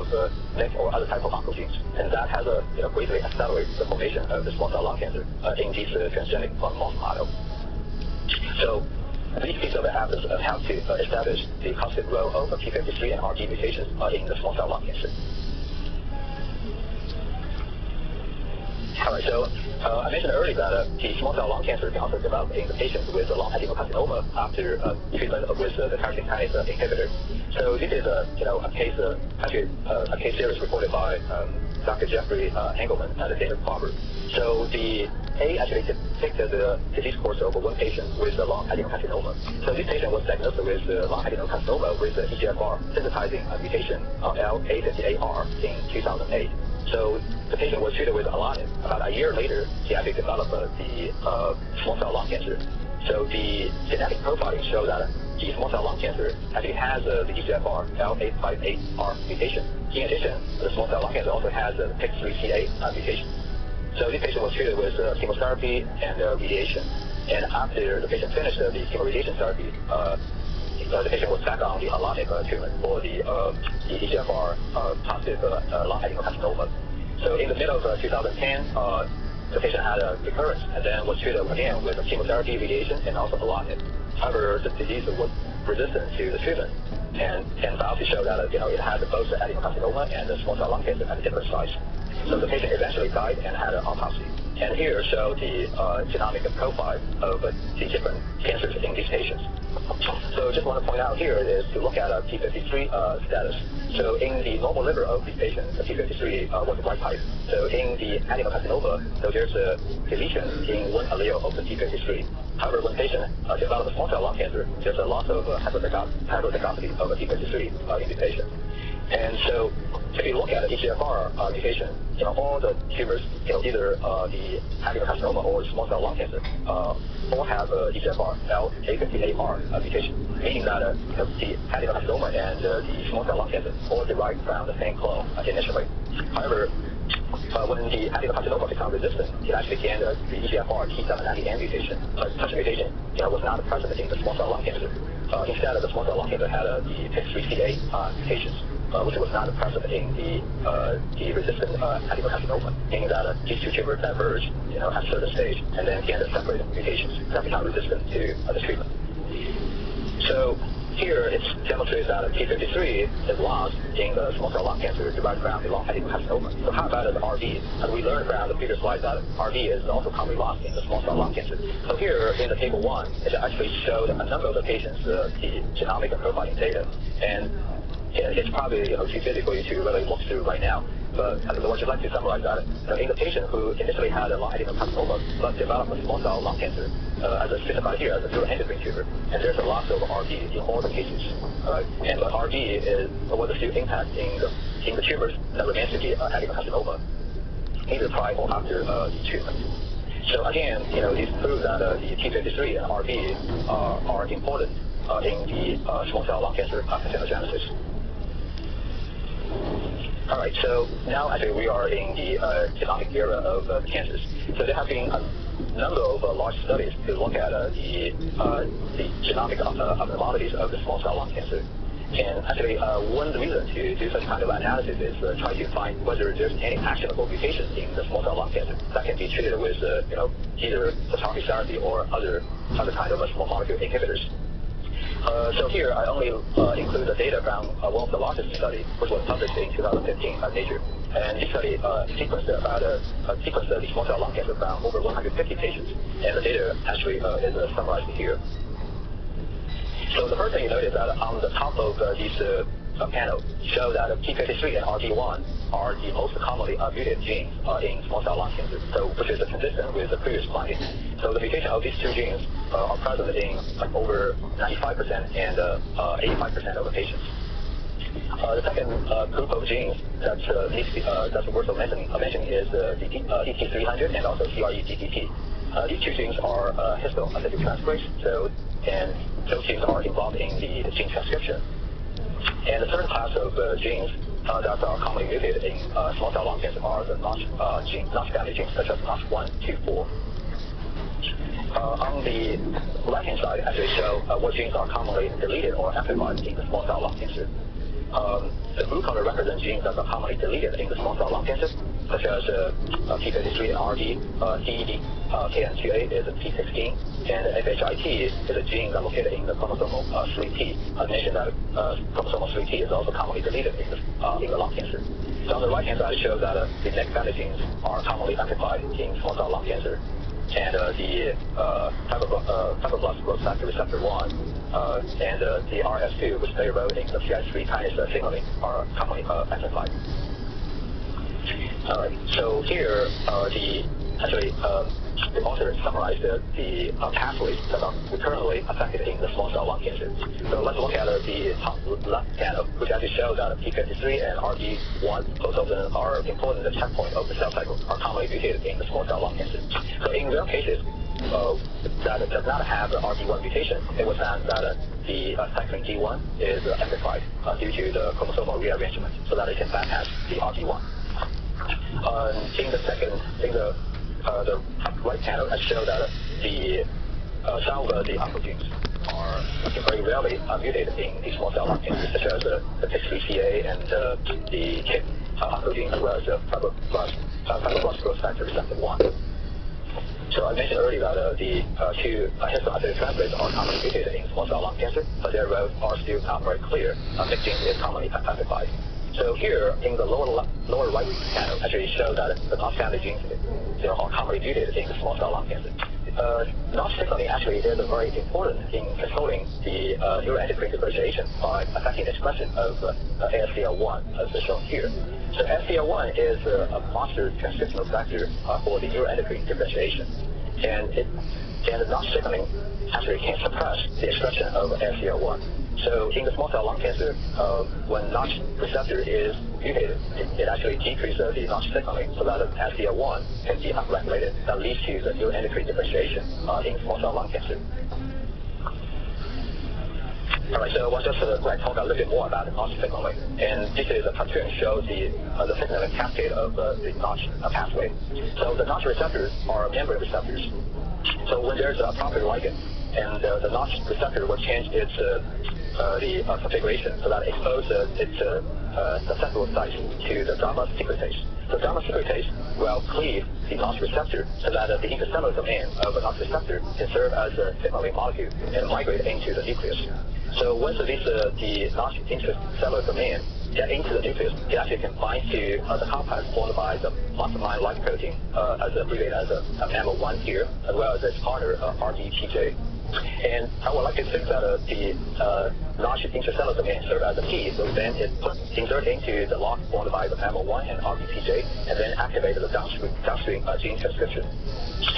MYC or other type of oncogenes, and that has greatly accelerated the formation of the small cell lung cancer in these transgenic mouse model. So these pieces of evidence help to establish the causative role of P53 and RB mutations in the small cell lung cancer. All right, so I mentioned earlier that the small cell lung cancer can also develop in the patients with lung adenocarcinoma after treatment with the tyrosine kinase inhibitor. So this is a case, actually a case series reported by Dr. Jeffrey Engelman and David Farber. So the A actually depicted the disease course of one patient with lung adenocarcinoma. So this patient was diagnosed with lung adenocarcinoma with EGFR synthesizing mutation L858R in 2008. So the patient was treated with Alanic. About a year later, he actually developed the small cell lung cancer. So the genetic profiling showed that the small cell lung cancer actually has the EGFR L858R mutation. In addition, the small cell lung cancer also has the PIK3CA mutation. So this patient was treated with chemotherapy and radiation. And after the patient finished the chemoradiation therapy, the patient was back on the Alanic treatment for the EGFR positive lung adenocarcinoma. So in the middle of 2010, the patient had a recurrence and then was treated again with chemotherapy, radiation, and also Alanic. However, the disease was resistant to the treatment, and biopsy showed that it had both adenocarcinoma and the small cell lung cancer at a different size. So the patient eventually died and had an autopsy. And here show the genomic profile of the different cancers in these patients. So just want to point out here is to look at P53 status. So in the normal liver of these patients, the P53 was wild type. So in the adenocarcinoma, so there's a deletion in one allele of the P53. However, when patient develops small cell lung cancer, there's a loss of heterozygosity of the P53 in the patient. And so if you look at the EGFR mutation, all the tumors, either the adenocarcinoma or small cell lung cancer, all have EGFR L858R mutation, meaning that the adenocarcinoma and the small cell lung cancer all derived from the same clone initially. However, when the adenocarcinoma becomes resistant, it actually gained the EGFR T790M mutation. But such a mutation was not present in the small cell lung cancer. Instead, the small cell lung cancer had the PIK3CA mutations, which was not present in the resistant adenocarcinoma, meaning that these two tumors diverge at a certain stage and then gain the separate mutations that become resistant to the treatment. So here it demonstrates that P53 is lost in the small cell lung cancer derived from the lung adenocarcinoma. So how about the RB? As we learned from the previous slide that RB is also commonly lost in the small cell lung cancer. So here in the table 1, it actually showed a number of the patients, the genomic and profiling data. And it's probably too busy for you to really look through right now. But I would just like to summarize that. In the patient who initially had a lung adenocarcinoma but developed a small cell lung cancer, as specified here as a neuroendocrine tumor, and there's a loss of RB in all the cases. And RB was still impact in the tumors that remains to be adenocarcinoma, either prior or after the treatment. So again, these prove that the P53 and RB are important in the small cell lung cancer pathogenesis. All right, so now actually we are in the genomic era of cancers. So there have been a number of large studies to look at the genomic abnormalities of the small cell lung cancer. And actually, one reason to do such kind of analysis is try to find whether there's any actionable mutations in the small cell lung cancer that can be treated with, either photonic therapy or other kind of small molecule inhibitors. So here I only include the data from one of the largest studies, which was published in 2015 by Nature. And this study sequenced the small cell lung cancer from over 150 patients, and the data actually is summarized here. So the first thing you notice that on the top of this panel show that P53 and RB1 are the most commonly mutated genes in small cell lung cancer, so which is consistent with the previous finding. So the mutation of these two genes are present in over 95% and 85% of the patients. The second group of genes that's worth mentioning is the ET300 and also CRE-DTP. These two genes are histone acetyltransferase, and those genes are involved in the gene transcription. And the third class of genes that are commonly mutated in small cell lung cancer are the Notch family genes, such as Notch1, 2, 4. On the right-hand side, actually show what genes are commonly deleted or amplified in the small cell lung cancer. The blue color represents genes that are commonly deleted in the small cell lung cancer, such as P53 and RD, CED, KN2A is a P16, and FHIT is a gene that located in the chromosomal 3T. I mentioned that chromosomal 3T is also commonly deleted in the lung cancer. So on the right-hand side, it shows that the NEC family genes are commonly amplified in small cell lung cancer, and the fibroblast growth factor receptor 1 and the RS2, which play a role in the PI3 kinase signaling, are commonly amplified. All right. So here, the author summarized the pathways that are currently affected in the small cell lung cancer. So let's look at the top left panel, which actually shows that P53 and RD1, both of them are important checkpoints of the cell cycle, are commonly mutated in the small cell lung cancer. So in rare cases that does not have the RD1 mutation, it was found that the cyclin G1 is amplified due to the chromosomal rearrangement, so that it can bypass the RD1. The right panel, I show that some of the oncogenes are very rarely mutated in the small cell lung cancer, such as the PIK3CA and the KIT oncogene, as well as the fibroblast growth factor receptor 1. So I mentioned earlier that the two histone transcripts are commonly mutated in small cell lung cancer, but their roles are still not very clear. Mixing is commonly amplified. So here in the lower right panel actually shows that the Notch family genes are commonly mutated in small cell lung cancer. Notch signaling actually is very important in controlling the neuroendocrine differentiation by affecting the expression of ASCL1 as shown here. So ASCL1 is a master transcriptional factor for the neuroendocrine differentiation, and the Notch signaling actually can suppress the expression of ASCL1. So in the small cell lung cancer, when Notch receptor is mutated, it actually decreases the Notch signaling so that ASCL1 can be upregulated. That leads to the neuroendocrine differentiation in small cell lung cancer. All right, so I want just to talk a little bit more about the Notch signaling. And this is a cartoon shows the signaling cascade of the Notch pathway. So the Notch receptors are membrane receptors. So when there's a proper ligand, and the Notch receptor will change its configuration so that it exposes its susceptible sites to the gamma secretase. So gamma secretase will cleave the Notch receptor so that the intercellular domain of the Notch receptor can serve as a signaling molecule and migrate into the nucleus. So once the Notch intercellular domain get into the nucleus, it actually can bind to the complex formed by the plasmid-like protein, as abbreviated as MAMO1 here, as well as its partner RDPJ. And I would like to think that the Notch intercellular domain serves as a key, so then it inserts into the lock formed by the MAMO1 and RDPJ, and then activates the downstream gene transcription,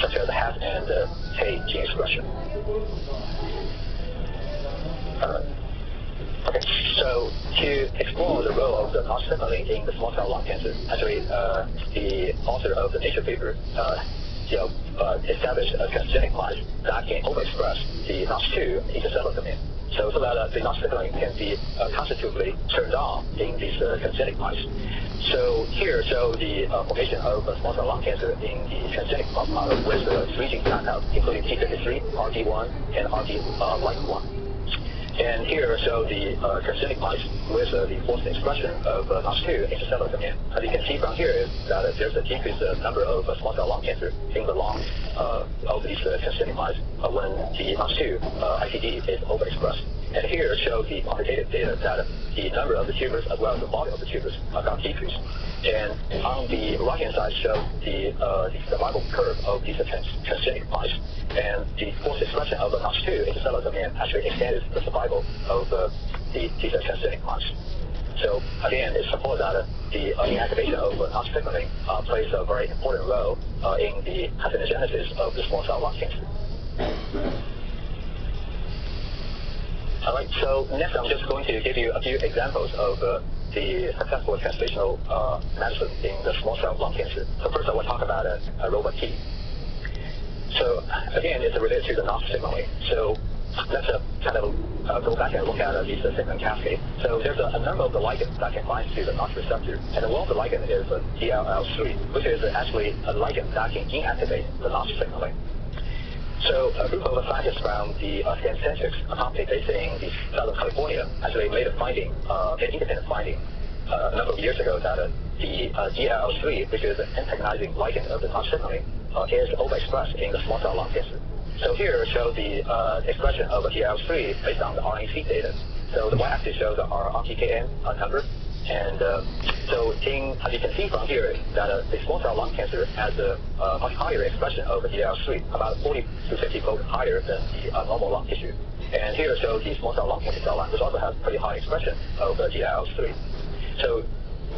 such as HAS and K gene expression. Okay, so to explore the role of the Notch signaling in the small cell lung cancer, actually the author of the Nature paper established a transgenic mice that can overexpress the Notch2 intercellular domain. So that the Notch signaling can be constitutively turned on in these transgenic mice. So here show the formation of small cell lung cancer in the transgenic model with 3 gene compounds, including P53, RD1, and RD1. And here show the transgenic mice with the forced expression of Notch2 intercellular domain. As you can see from here is that there's a decreased number of small cell lung cancer in the lungs of these transgenic mice when the Notch2 ICD is overexpressed. And here shows the quantitative data that the number of the tumors as well as the volume of the tumors got decreased. And on the right-hand side shows the survival curve of these transgenic mice. And the forced expression of the Notch2 intercellular domain actually extended the survival of these transgenic mice. So again, it supports that the inactivation of Notch signaling plays a very important role in the pathogenesis of the small cell lung cancer. All right, so next I'm just going to give you a few examples of the successful translational medicine in the small cell lung cancer. So first I will talk about Rova-T. So again, it's related to the Notch signaling. So let's go back and look at this signaling cascade. So there's a number of the ligands that can bind to the Notch receptor, and one of the ligands is DLL3, which is actually a ligand that can inactivate the Notch signaling. So a group of scientists from the Scancentrics, a company based in Southern California, actually made a finding, an independent finding, a number of years ago that the DLL3, which is an antagonizing ligand of the non-signaling, is overexpressed in the small cell lung cancer. So here shows the expression of DLL3 based on the RNA-seq data. So the y-axis shows our RTKM number. And so as you can see from here, that the small cell lung cancer has a much higher expression of DLL3, about 40 to 50-fold higher than the normal lung tissue. And here shows the small cell lung cancer cell line, which also has pretty high expression of DLL3. So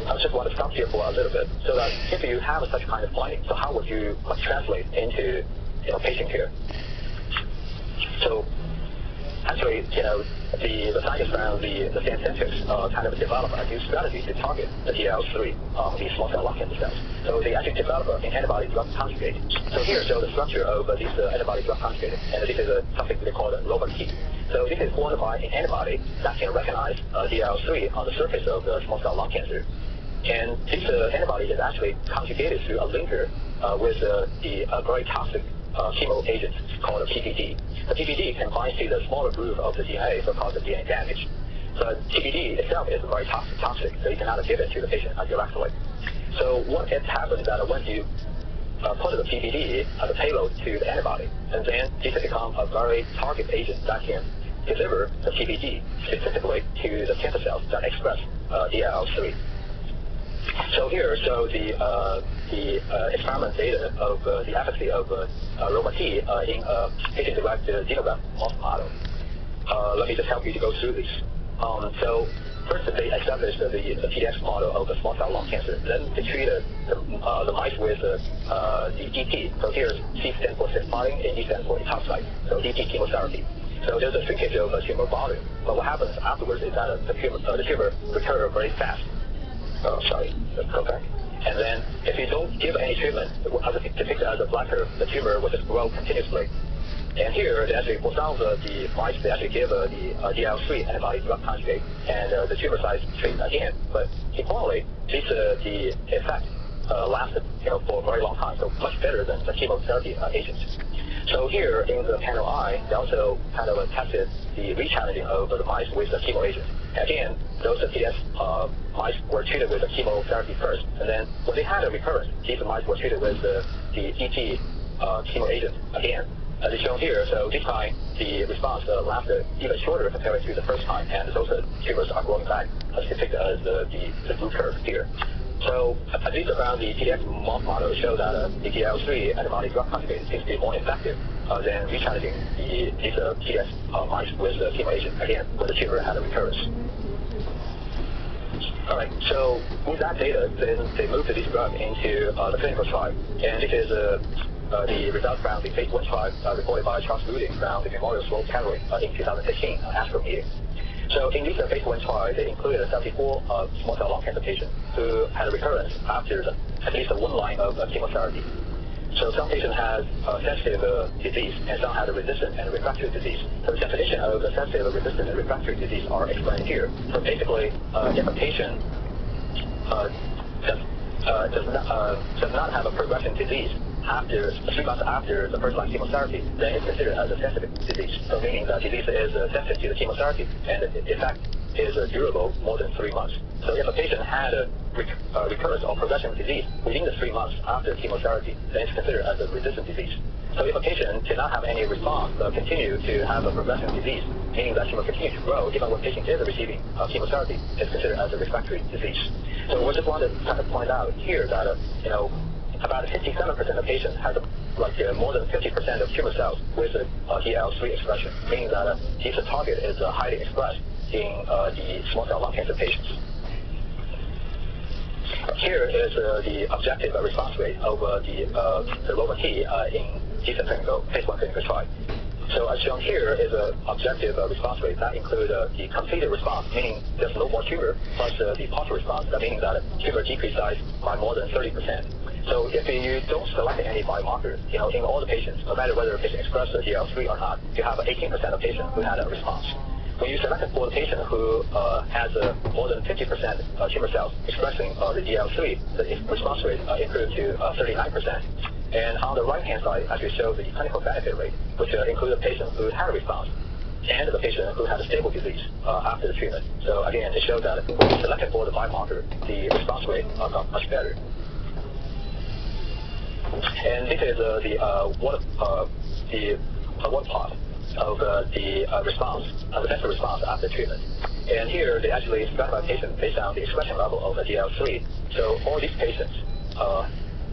I just want to stop here for a little bit. So that if you have such kind of finding, so how would you translate into patient care? So actually, the scientists from the Scancentrics kind of developed a new strategy to target the DLL3 on the small cell lung cancer cells. So they actually developed an antibody drug conjugate. So here shows the structure of this antibody drug conjugate, and this is something they call RoboT. So this is formed by an antibody that can recognize DLL3 on the surface of the small cell lung cancer. And this antibody is actually conjugated through a linker with the very toxic chemo agent called a PBD. The PBD can bind to the smaller groove of the DNA, so cause the DNA damage. So PBD itself is very toxic, so you cannot give it to the patient directly. So what happens is that when you put the PBD as a payload to the antibody, and then this becomes a very target agent that can deliver the PBD specifically to the cancer cells that express DLL3. So here shows the experiment data of the efficacy of RoboT in a patient-derived xenograft mouse model. Let me just help you to go through this. So first they established the PDX model of the small cell lung cancer. Then they treated the mice with the DT. So here C stands for cisplatin and E stands for etoposide. So DT chemotherapy. So there's a shrinkage of the tumor volume. But what happens afterwards is that the tumor recurs very fast. Let's go back. And then if you don't give any treatment, as depicted as a black curve, the tumor will just grow continuously. And here, they actually, for some of the mice, they actually give the DLL3 antibody drug conjugate, and the tumor size shrink again. But importantly, the effect lasted for a very long time, so much better than the chemotherapy agents. So here in the panel I, they also kind of tested the rechallenging of the mice with the chemo agent. Again, those PDX mice were treated with the chemotherapy first, and then when they had a recurrence, these mice were treated with the DT chemo agent again, as is shown here. So this time, the response lasted even shorter compared to the first time, and those tumors are growing back, as depicted as the blue curve here. So at least around the PDX mouse model show that the DLL3 antibody drug conjugate seems to be more effective than rechallenging these PDX mice with the chemo agent again when the tumor had a recurrence. All right, so with that data, then they moved this drug into the clinical trial, and this is the results from the phase 1 trial reported by Charles Rudin from the Memorial Sloan Kettering in 2015 ASCO meeting. So in this phase 1 trial, they included 74 small cell lung cancer patients who had a recurrence after at least one line of chemotherapy. So some patients had sensitive disease, and some had a resistant and refractory disease. So the definition of the sensitive, resistant, and refractory disease are explained here. So basically, if a patient does not have a progressive disease after 3 months after the first line chemotherapy, then it's considered as a sensitive disease. So meaning the disease is sensitive to the chemotherapy, and the effect is durable more than 3 months. So if a patient had a recurrence or progression disease within the 3 months after chemotherapy, then it's considered as a resistant disease. So if a patient did not have any response but continue to have a progressive disease, meaning that tumor continues to grow even when the patient is receiving chemotherapy, it's considered as a refractory disease. So we just want to kind of point out here that about 57% of patients have more than 50% of tumor cells with DLL3 expression, meaning that this target is highly expressed in the small cell lung cancer patients. Here is the objective response rate of the RoboT in this phase 1 clinical trial. So as shown here is an objective response rate that includes the completed response, meaning there's no more tumor, plus the partial response, that meaning that tumor decrease size by more than 30%. So if you don't select any biomarker, in all the patients, no matter whether the patient expresses DLL3 or not, you have 18% of patients who had a response. When you select for the patient who has more than 50% tumor cells expressing the DLL3, the response rate improved to 39%. And on the right-hand side, actually shows the clinical benefit rate, which includes the patient who had a response and the patient who had a stable disease after the treatment. So again, it shows that when we selected for the biomarker, the response rate got much better. And this is the water plot of the response, the best response after treatment. And here they actually stratify patients based on the expression level of the DL3. So all these patients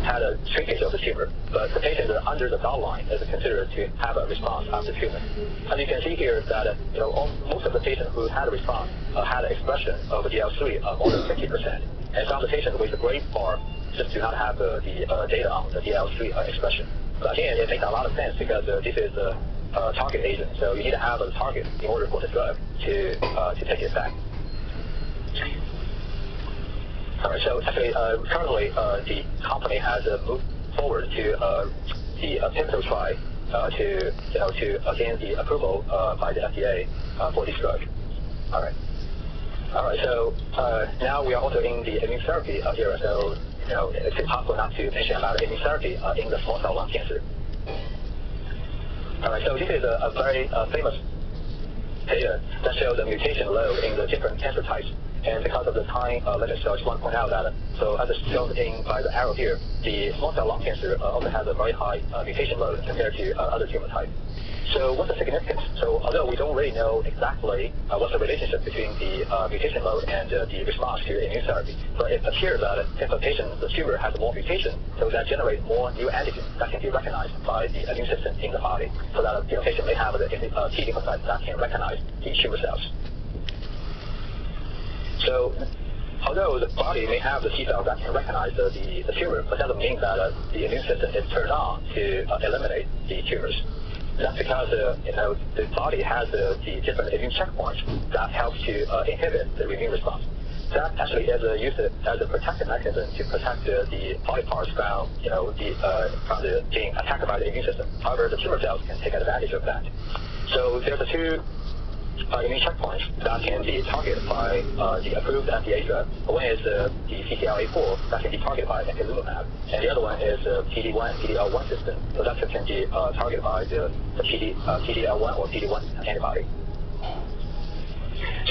had a shrinkage of the tumor, but the patients under the dotted line is considered to have a response after treatment. As you can see here that most of the patients who had a response had an expression of DL3 of more than 50%, and some of the patients with the gray bar just do not have the data on the DL3 expression. But again, it makes a lot of sense because this is a target agent, so you need to have a target in order for the drug to take effect. All right, so actually, currently the company has moved forward to the pivotal trial to gain the approval by the FDA for this drug. All right. So now we are also in the immune therapy era. So it's impossible not to mention about immune therapy in the small cell lung cancer. All right. So this is a very famous data that shows the mutation load in the different cancer types. And because of the time limit, so I just want to point out that, so as shown by the arrow here, the small cell lung cancer also has a very high mutation load compared to other tumor types. So what's the significance? So although we don't really know exactly what's the relationship between the mutation load and the response to immune therapy, but it appears that if a patient's tumor has more mutation, so that generates more new antigens that can be recognized by the immune system in the body, so that the patient may have the T lymphocytes that can recognize the tumor cells. So although the body may have the T cells that can recognize the tumor, but that doesn't mean that the immune system is turned on to eliminate the tumors. That's because the body has the different immune checkpoints that help to inhibit the immune response. That actually is used as a protective mechanism to protect the body parts from the being attacked by the immune system. However, the tumor cells can take advantage of that. So there's two immune checkpoints that can be targeted by the approved FDA drug. One is the CTLA-4 that can be targeted by ipilimumab, and the other one is the PD-1 PD-L1 system. So that can be targeted by the PD-L1 or PD-1 antibody.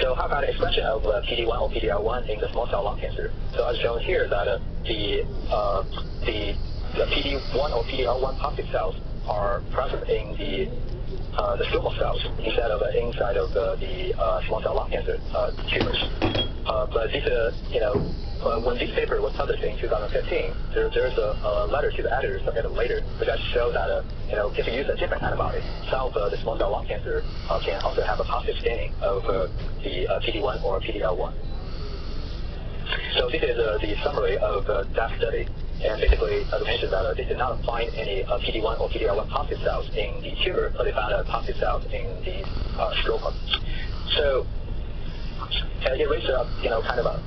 So how about expression of PD-1 or PD-L1 in the small cell lung cancer? So as shown here, that the PD-1 or PD-L1 positive cells are present in the stromal cells instead of inside of the small cell lung cancer tumors. But this, when this paper was published in 2015, there's a letter to the editors submitted later, which actually showed that if you use a different antibody, some of the small cell lung cancer can also have a positive staining of the PD-1 or PD-L1. So this is the summary of that study. And basically, as I mentioned, that they did not find any PD-1 or PD-L1 positive cells in the tumor, but they found positive cells in the stroma. So it raises up, kind of a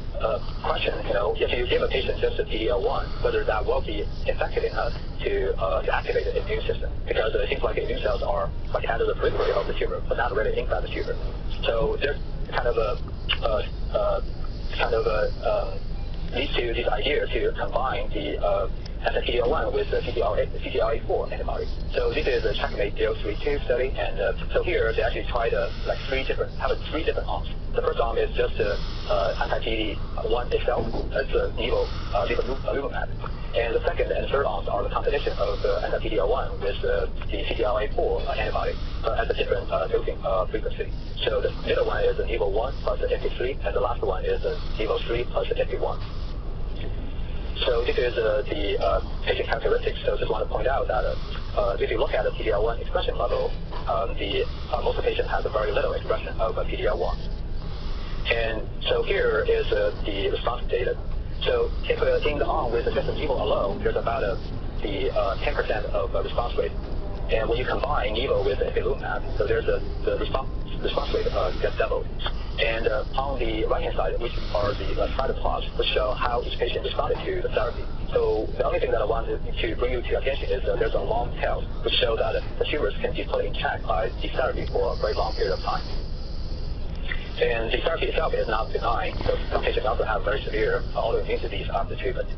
question, if you give a patient just a PD-L1, whether that will be effective enough to activate the immune system, because it seems like the immune cells are like out of the periphery of the tumor, but not really inside the tumor. So there's kind of leads to this idea to combine the anti-PD-L1 with the CTLA-4 antibody. So this is a CheckMate 032 study, and so here they actually tried three different arms. The first arm is just anti-PD-1 itself, that's nivolumab, and the second and third arms are the combination of anti-PD-L1 with the CTLA-4 antibody at a different dosing frequency. So the middle one is the nivo1 plus the Epi3, and the last one is the nivo3 plus the Epi1. So this is the patient characteristics. So just want to point out that if you look at the PD-L1 expression level, most of the patients have a very little expression of PD-L1. And so here is the response data. So if in the arm with just nivo alone, there's about the 10% of response rate. And when you combine nivo with ipilimumab, so there's the response rate gets doubled. And on the right-hand side, which are the spider plots, which show how each patient responded to the therapy. So the only thing that I wanted to bring you to attention is there's a long tail, which shows that the tumors can be put in check by the therapy for a very long period of time. And the therapy itself is not benign, so some patients also have very severe autoimmune disease after treatment.